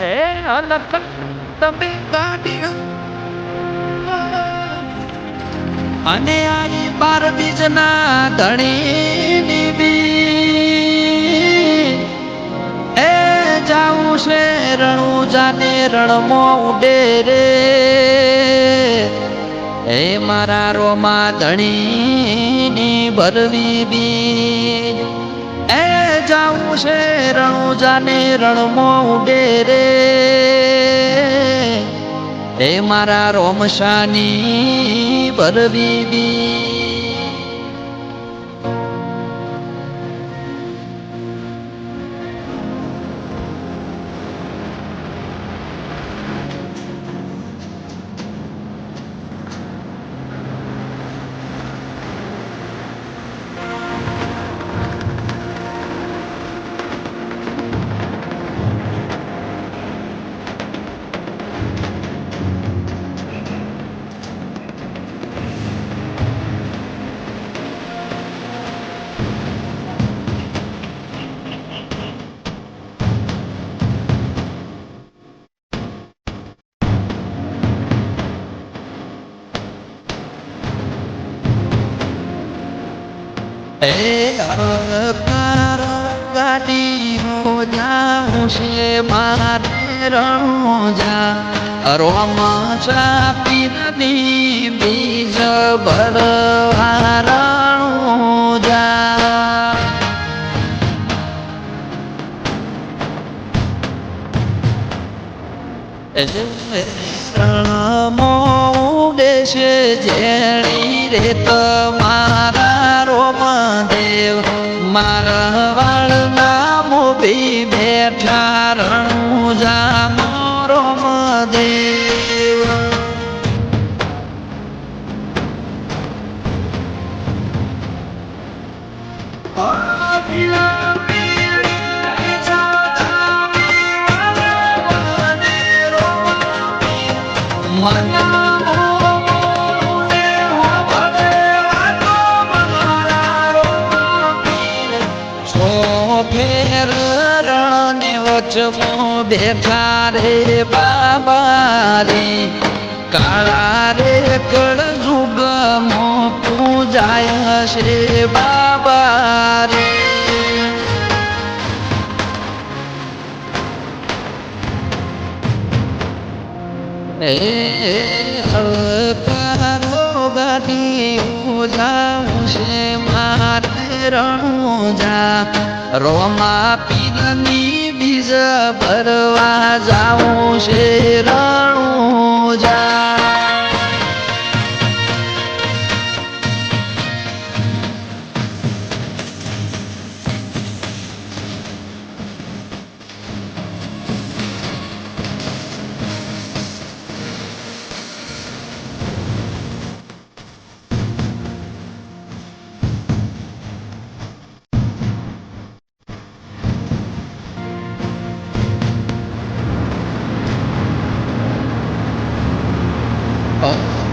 એ અલગ તમે ગાડી અને આઈ 12 બીજના ધણીની બી એ જાવું છે રણું જાને રણમાં ઉડે રે એ મારા રોમા ધણીની ભરવી બી એ જાવું છે રણું જાને રણમાં ઉડે રે એ મારા રોમશાની ભરવી બી એ અકાર ગાડી હો જાઉં છે મારે રણુજા રોમા ચાપીની બીજ ભરવા રણુજા રણમો ઉડે છે જેણી રે તમારા રોમદેવ મારા વાળના મોભી બેઠા રણુજા રોમદેવ ફેર રણને વચમાં બેઠા રે બાબા રે કાળા રે કળ જુગમાં પૂજાય છે બાબા રે હલકારો ગાડી ઉજાવશે મારે રણુજા રોમા પીરની બીજ ભરવા જાઉં છે રણુજા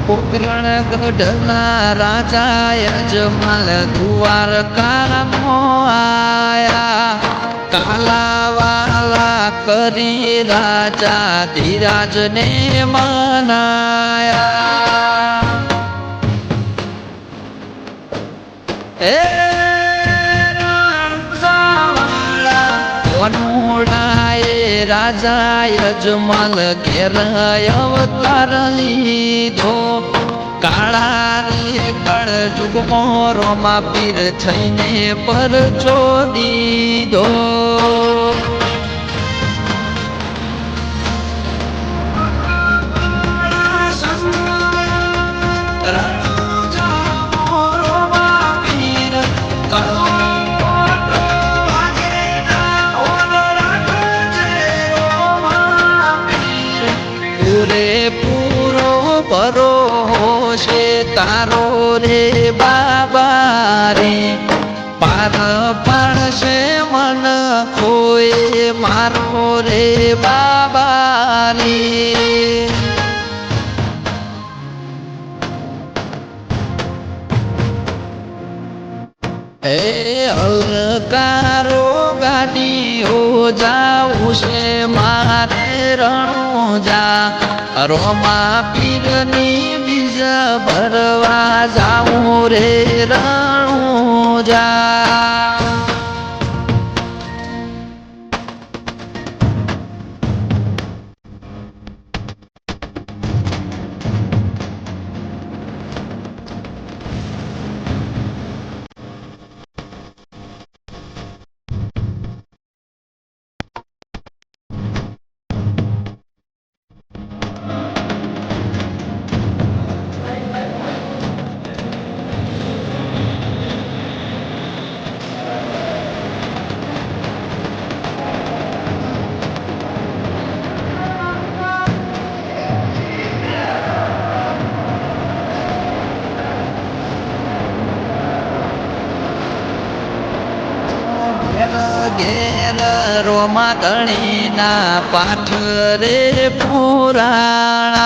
પોકરણ ગઢના રાજા યજમાલ દ્વારકાનો આયા કાલા વાલા કરી રાજા ધીરાજને મનાયા એ રાજા યજમાલ ઘેર અવતાર લીધો કાળા રે કળ જુગમાં રોમા પીર થઈને પરચો દીધો પૂરો ભરોસે તારો રે બાબા રે પાર પાડશે મન કોઈ મારો રે બાબા રે એ હલકારો ગાડી હો જાવું છે મારે રણુજા રોમા પીરની બીજ ભરવા જાવું રે રણુજા. ઘેર રોમા ધણીના પાઠ રે પુરાણા